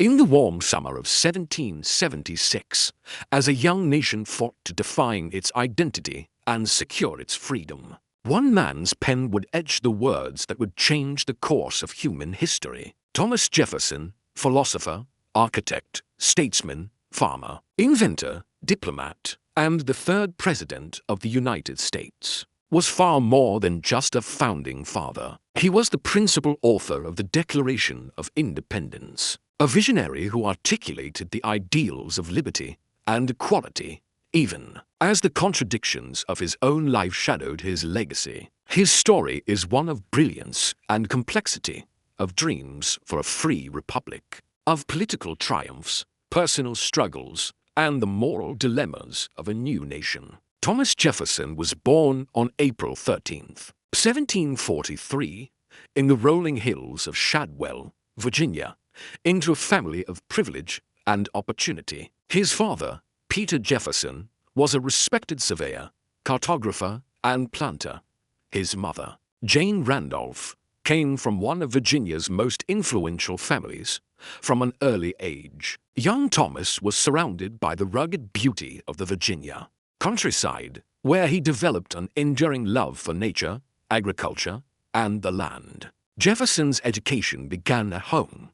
In the warm summer of 1776, as a young nation fought to define its identity and secure its freedom, one man's pen would etch the words that would change the course of human history. Thomas Jefferson, philosopher, architect, statesman, farmer, inventor, diplomat, and the third president of the United States, was far more than just a founding father. He was the principal author of the Declaration of Independence, a visionary who articulated the ideals of liberty and equality, even as the contradictions of his own life shadowed his legacy. His story is one of brilliance and complexity, of dreams for a free republic, of political triumphs, personal struggles, and the moral dilemmas of a new nation. Thomas Jefferson was born on April 13th, 1743, in the rolling hills of Shadwell, Virginia, into a family of privilege and opportunity. His father, Peter Jefferson, was a respected surveyor, cartographer, and planter. His mother, Jane Randolph, came from one of Virginia's most influential families. From an early age, young Thomas was surrounded by the rugged beauty of the Virginia countryside, where he developed an enduring love for nature, agriculture, and the land. Jefferson's education began at home,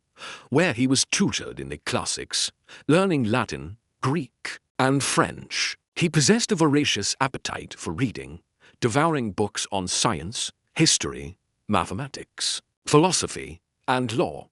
where he was tutored in the classics, learning Latin, Greek, and French. He possessed a voracious appetite for reading, devouring books on science, history, mathematics, philosophy, and law.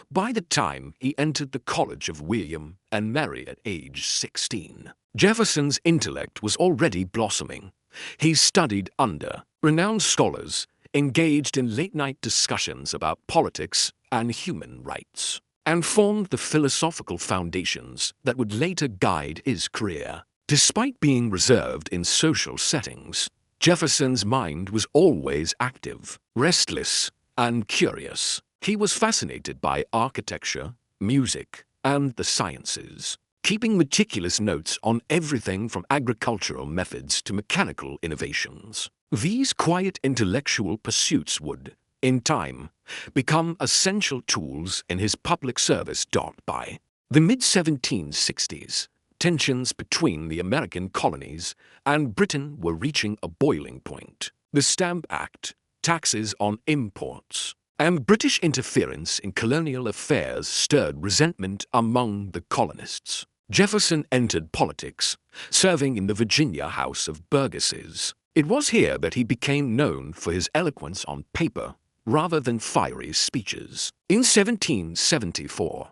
By the time he entered the College of William and Mary at age 16, Jefferson's intellect was already blossoming. He studied under renowned scholars, engaged in late-night discussions about politics and human rights, and formed the philosophical foundations that would later guide his career. Despite being reserved in social settings, Jefferson's mind was always active, restless, and curious. He was fascinated by architecture, music, and the sciences, keeping meticulous notes on everything from agricultural methods to mechanical innovations. These quiet intellectual pursuits would, in time, become essential tools in his public service. By the mid-1760s, tensions between the American colonies and Britain were reaching a boiling point. The Stamp Act, taxes on imports, and British interference in colonial affairs stirred resentment among the colonists. Jefferson entered politics, serving in the Virginia House of Burgesses. It was here that he became known for his eloquence on paper rather than fiery speeches. In 1774,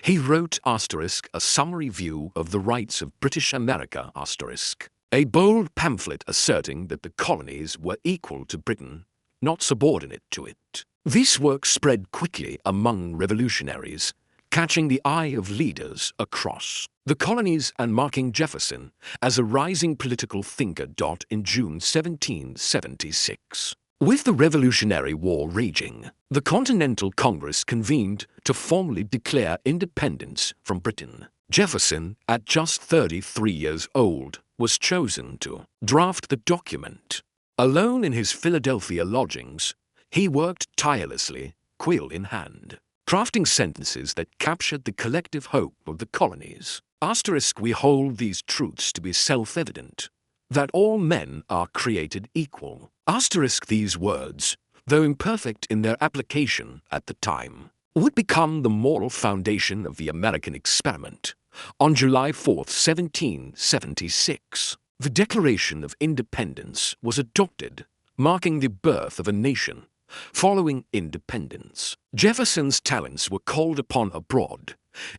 he wrote a summary view of the rights of British America, a bold pamphlet asserting that the colonies were equal to Britain, not subordinate to it. This work spread quickly among revolutionaries, catching the eye of leaders across the colonies and marking Jefferson as a rising political thinker. In June 1776, with the Revolutionary War raging, the Continental Congress convened to formally declare independence from Britain. Jefferson, at just 33 years old, was chosen to draft the document. Alone in his Philadelphia lodgings, he worked tirelessly, quill in hand, crafting sentences that captured the collective hope of the colonies. We hold these truths to be self-evident, that all men are created equal. These words, though imperfect in their application at the time, would become the moral foundation of the American experiment. On July 4, 1776, the Declaration of Independence was adopted, marking the birth of a nation. Following independence, Jefferson's talents were called upon abroad.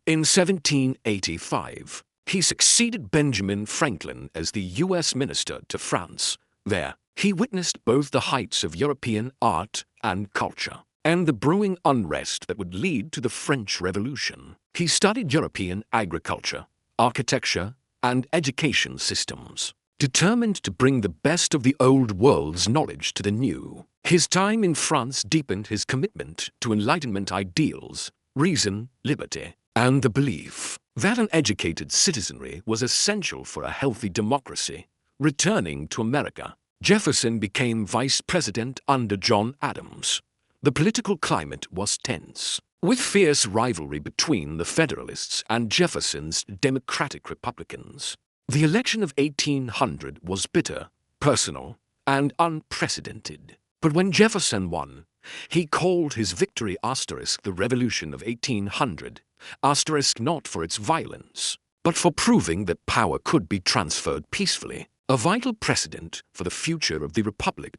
In 1785, he succeeded Benjamin Franklin as the U.S. minister to France. There, he witnessed both the heights of European art and culture and the brewing unrest that would lead to the French Revolution. He studied European agriculture, architecture, and education systems, determined to bring the best of the old world's knowledge to the new. His time in France deepened his commitment to Enlightenment ideals, reason, liberty, and the belief that an educated citizenry was essential for a healthy democracy. Returning to America, Jefferson became vice president under John Adams, The political climate was tense, with fierce rivalry between the Federalists and Jefferson's Democratic Republicans. The election of 1800 was bitter, personal, and unprecedented. But when Jefferson won, he called his victory the Revolution of 1800, not for its violence, but for proving that power could be transferred peacefully, a vital precedent for the future of the Republic.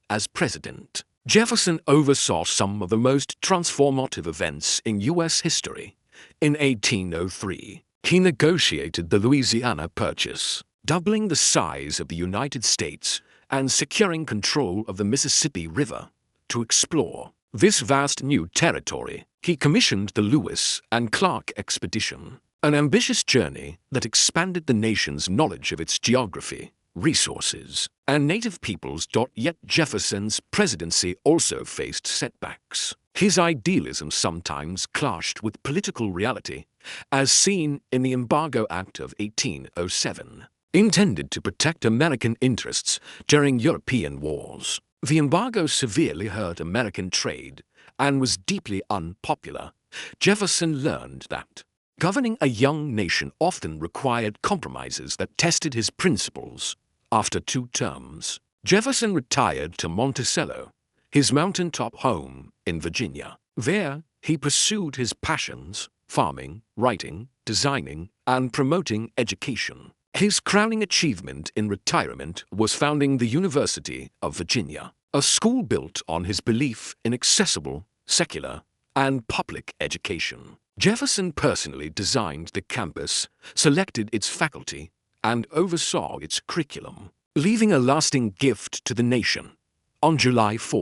As president, Jefferson oversaw some of the most transformative events in U.S. history. In 1803, he negotiated the Louisiana Purchase, doubling the size of the United States and securing control of the Mississippi River. To explore this vast new territory, he commissioned the Lewis and Clark expedition, an ambitious journey that expanded the nation's knowledge of its geography, resources, and native peoples. Yet Jefferson's presidency also faced setbacks. His idealism sometimes clashed with political reality, as seen in the Embargo Act of 1807, intended to protect American interests during European wars. The embargo severely hurt American trade and was deeply unpopular. Jefferson learned that governing a young nation often required compromises that tested his principles. After 2 terms, Jefferson retired to Monticello, his mountaintop home in Virginia. There, he pursued his passions: farming, writing, designing, and promoting education. His crowning achievement in retirement was founding the University of Virginia, a school built on his belief in accessible, secular, and public education. Jefferson personally designed the campus, selected its faculty, and oversaw its curriculum, leaving a lasting gift to the nation. On July 4,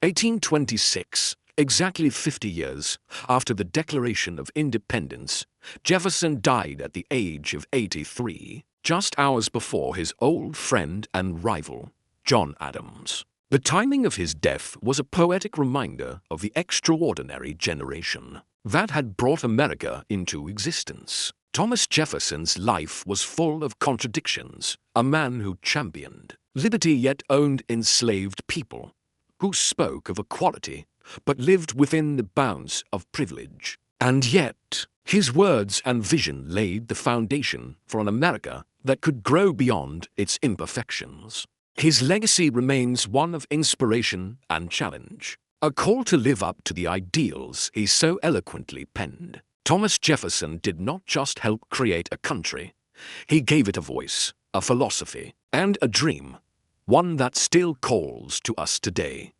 1826, exactly 50 years after the Declaration of Independence, Jefferson died at the age of 83, just hours before his old friend and rival, John Adams. The timing of his death was a poetic reminder of the extraordinary generation that had brought America into existence. Thomas Jefferson's life was full of contradictions, a man who championed liberty yet owned enslaved people, who spoke of equality but lived within the bounds of privilege. And yet, his words and vision laid the foundation for an America that could grow beyond its imperfections. His legacy remains one of inspiration and challenge, a call to live up to the ideals he so eloquently penned. Thomas Jefferson did not just help create a country, he gave it a voice, a philosophy, and a dream, one that still calls to us today.